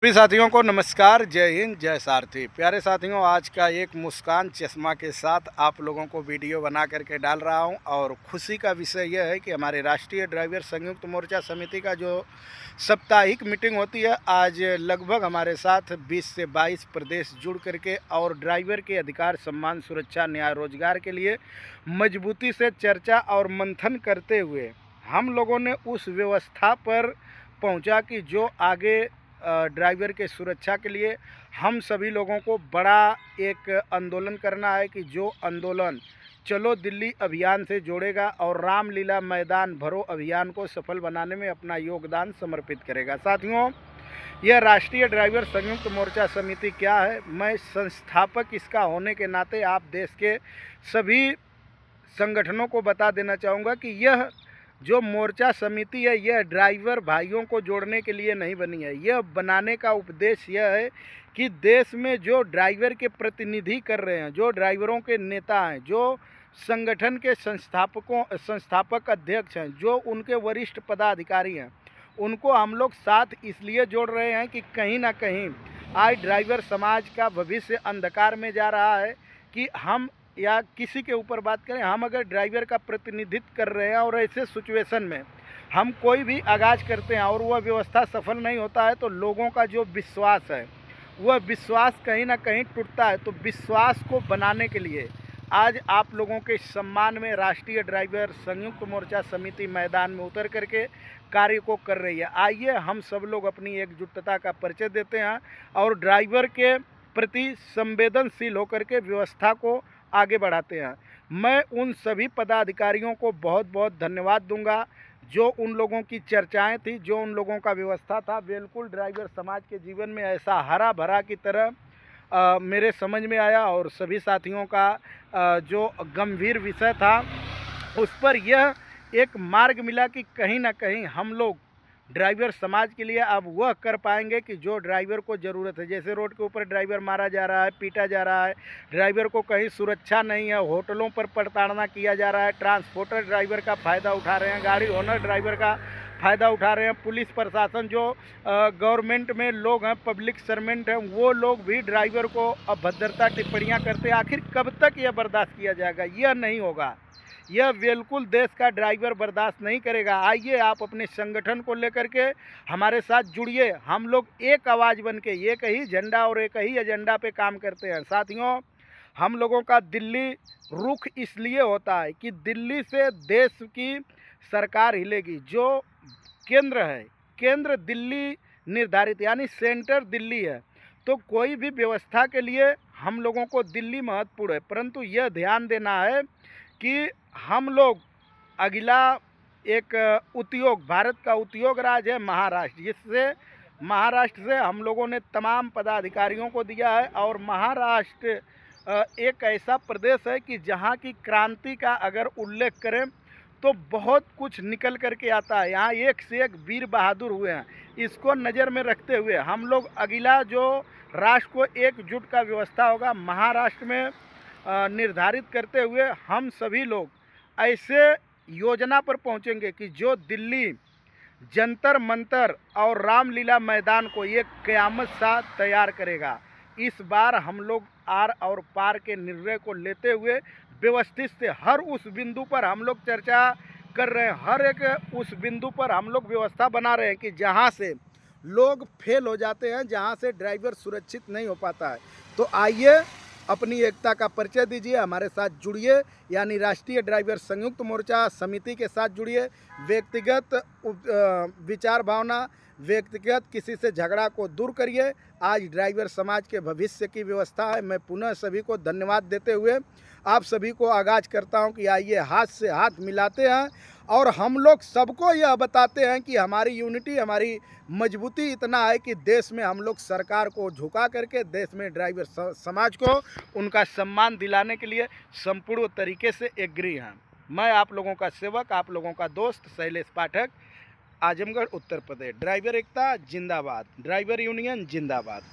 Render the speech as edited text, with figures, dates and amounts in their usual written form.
सभी साथियों को नमस्कार, जय हिंद, जय सारथी। प्यारे साथियों, आज का एक मुस्कान चश्मा के साथ आप लोगों को वीडियो बना करके डाल रहा हूं और खुशी का विषय यह है कि हमारे राष्ट्रीय ड्राइवर संयुक्त मोर्चा समिति का जो साप्ताहिक मीटिंग होती है, आज लगभग हमारे साथ 20 से 22 प्रदेश जुड़ करके और ड्राइवर के अधिकार, सम्मान, सुरक्षा, न्याय, रोजगार के लिए मजबूती से चर्चा और मंथन करते हुए हम लोगों ने उस व्यवस्था पर पहुँचा कि जो आगे ड्राइवर के सुरक्षा के लिए हम सभी लोगों को बड़ा एक आंदोलन करना है कि जो आंदोलन चलो दिल्ली अभियान से जोड़ेगा और रामलीला मैदान भरो अभियान को सफल बनाने में अपना योगदान समर्पित करेगा। साथियों, यह राष्ट्रीय ड्राइवर संयुक्त मोर्चा समिति क्या है, मैं संस्थापक इसका होने के नाते आप देश के सभी संगठनों को बता देना चाहूँगा कि यह जो मोर्चा समिति है, यह ड्राइवर भाइयों को जोड़ने के लिए नहीं बनी है। यह बनाने का उद्देश्य यह है कि देश में जो ड्राइवर के प्रतिनिधि कर रहे हैं, जो ड्राइवरों के नेता हैं, जो संगठन के संस्थापक अध्यक्ष हैं, जो उनके वरिष्ठ पदाधिकारी हैं, उनको हम लोग साथ इसलिए जोड़ रहे हैं कि कहीं ना कहीं आज ड्राइवर समाज का भविष्य अंधकार में जा रहा है। कि हम या किसी के ऊपर बात करें, हम अगर ड्राइवर का प्रतिनिधित्व कर रहे हैं और ऐसे सिचुएशन में हम कोई भी आगाज़ करते हैं और वह व्यवस्था सफल नहीं होता है, तो लोगों का जो विश्वास है वह विश्वास कहीं ना कहीं टूटता है। तो विश्वास को बनाने के लिए आज आप लोगों के सम्मान में राष्ट्रीय ड्राइवर संयुक्त मोर्चा समिति मैदान में उतर करके कार्य को कर रही है। आइए हम सब लोग अपनी एकजुटता का परिचय देते हैं और ड्राइवर के प्रति संवेदनशील होकर के व्यवस्था को आगे बढ़ाते हैं। मैं उन सभी पदाधिकारियों को बहुत बहुत धन्यवाद दूंगा जो उन लोगों की चर्चाएं थी, जो उन लोगों का व्यवस्था था। बिल्कुल ड्राइवर समाज के जीवन में ऐसा हरा भरा की तरह मेरे समझ में आया और सभी साथियों का जो गंभीर विषय था उस पर यह एक मार्ग मिला कि कहीं ना कहीं हम लोग ड्राइवर समाज के लिए अब वह कर पाएंगे कि जो ड्राइवर को ज़रूरत है। जैसे रोड के ऊपर ड्राइवर मारा जा रहा है, पीटा जा रहा है, ड्राइवर को कहीं सुरक्षा नहीं है, होटलों पर प्रताड़ना किया जा रहा है, ट्रांसपोर्टर ड्राइवर का फ़ायदा उठा रहे हैं, गाड़ी ओनर ड्राइवर का फ़ायदा उठा रहे हैं, पुलिस प्रशासन जो गवर्नमेंट में लोग हैं, पब्लिक सर्वेंट हैं, वो लोग भी ड्राइवर को अभद्रता टिप्पणियाँ करते हैं। आखिर कब तक यह बर्दाश्त किया जाएगा? यह नहीं होगा, यह बिल्कुल देश का ड्राइवर बर्दाश्त नहीं करेगा। आइए आप अपने संगठन को लेकर के हमारे साथ जुड़िए। हम लोग एक आवाज़ बन के एक ही झंडा और एक ही एजेंडा पे काम करते हैं। साथियों, हम लोगों का दिल्ली रुख इसलिए होता है कि दिल्ली से देश की सरकार हिलेगी। जो केंद्र है, केंद्र दिल्ली निर्धारित यानी सेंटर दिल्ली है, तो कोई भी व्यवस्था के लिए हम लोगों को दिल्ली महत्वपूर्ण है। परंतु यह ध्यान देना है कि हम लोग अगला एक उद्योग, भारत का उद्योग राज्य है महाराष्ट्र, जिससे महाराष्ट्र से हम लोगों ने तमाम पदाधिकारियों को दिया है। और महाराष्ट्र एक ऐसा प्रदेश है कि जहाँ की क्रांति का अगर उल्लेख करें तो बहुत कुछ निकल करके आता है। यहाँ एक से एक वीर बहादुर हुए हैं। इसको नज़र में रखते हुए हम लोग अगला जो राष्ट्र को एकजुट का व्यवस्था होगा महाराष्ट्र में निर्धारित करते हुए हम सभी लोग ऐसे योजना पर पहुंचेंगे कि जो दिल्ली जंतर मंतर और रामलीला मैदान को एक क़यामत सा तैयार करेगा। इस बार हम लोग आर और पार के निर्णय को लेते हुए व्यवस्थित से हर उस बिंदु पर हम लोग चर्चा कर रहे हैं, हर एक उस बिंदु पर हम लोग व्यवस्था बना रहे हैं कि जहां से लोग फेल हो जाते हैं, जहां से ड्राइवर सुरक्षित नहीं हो पाता है। तो आइए अपनी एकता का परिचय दीजिए, हमारे साथ जुड़िए, यानी राष्ट्रीय ड्राइवर संयुक्त मोर्चा समिति के साथ जुड़िए। व्यक्तिगत विचार भावना, व्यक्तिगत किसी से झगड़ा को दूर करिए। आज ड्राइवर समाज के भविष्य की व्यवस्था है। मैं पुनः सभी को धन्यवाद देते हुए आप सभी को आगाज़ करता हूं कि आइए हाथ से हाथ मिलाते हैं और हम लोग सबको यह बताते हैं कि हमारी यूनिटी, हमारी मजबूती इतना है कि देश में हम लोग सरकार को झुका करके देश में ड्राइवर समाज को उनका सम्मान दिलाने के लिए संपूर्ण तरीके से एग्री हैं। मैं आप लोगों का सेवक, आप लोगों का दोस्त शैलेश पाठक, आजमगढ़ उत्तर प्रदेश। ड्राइवर एकता जिंदाबाद, ड्राइवर यूनियन जिंदाबाद।